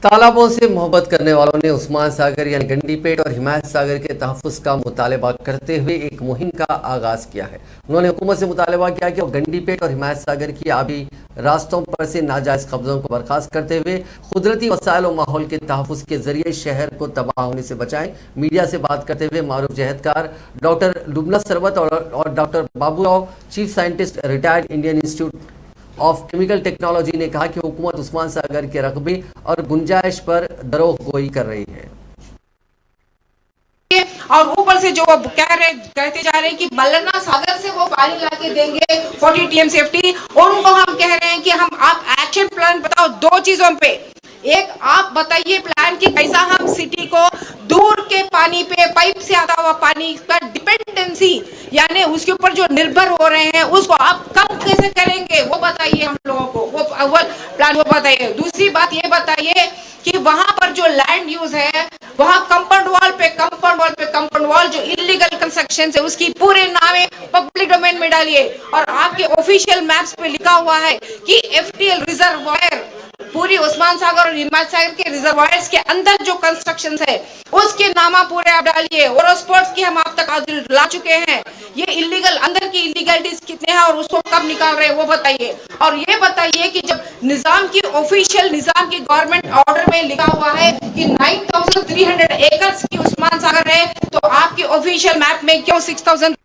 तालाबों से मोहब्बत करने वालों ने उस्मान सागर यानी गंडीपेट और हिमायत सागर के तहफ़्फ़ुज़ का मुतालबा करते हुए एक मुहिम का आगाज़ किया है। उन्होंने हुकूमत से मुतालबा किया कि वो गंडीपेट और हिमायत सागर की आबी रास्तों पर से नाजायज़ कब्ज़ों को बर्खास्त करते हुए कुदरती वसाइल और माहौल के तहफ़्फ़ुज़ के ज़रिए शहर को तबाह होने से बचाएं। मीडिया से बात करते हुए मारूफ जहदकार डॉक्टर लुबना सरवत और doctor Baburao, chief scientist, retired Indian institute of chemical technology ने कहा कि हुकूमत उस्मान सागर के रकबे और गुंजाइश पर दरोगोई कर रही है। और ऊपर से जो कहते जा रहे हैं कि मल्लना सागर से वो पानी लाके देंगे 40 TMCFT, और उनको हम कह रहे हैं कि आप एक्शन प्लान बताओ दो चीजों पे। एक आप बताइए प्लान कि कैसा हम सिटी को दूर के पानी पे, पाइप से आता हुआ पानी का डिपेंडेंसी यानी उसके ऊपर जो निर्भर हो रहे हैं उसको आप कम कैसे करेंगे, वो बताइए हम लोगों को, वो अव्वल प्लान वो बताइए। दूसरी बात ये बताइए कि वहां पर जो लैंड यूज है वहां कंपाउंड वॉल जो इलीगल कंस्ट्रक्शन है उसकी पूरे नामे पब्लिक डोमेन में डालिए, और आपके ऑफिशियल मैप्स पे लिखा हुआ है कि FTL रिजर्वायर पूरी उस्मान सागर और हिमायत सागर के रिजर्वायर्स के अंदर जो कंस्ट्रक्शंस है उसके नामा पूरे आप डालिए। और स्पॉट्स की हम आप तक ला चुके हैं, ये इलीगल अंदर की इलीगलिटीज कितने हैं और उसको कब निकाल रहे हैं वो बताइए। और ये बताइए कि जब निजाम की ऑफिशियल निजाम की गवर्नमेंट ऑर्डर में लिखा हुआ है कि 9300 एकर्स की उस्मान सागर है, तो आपकी ऑफिशियल मैप में क्यों 6000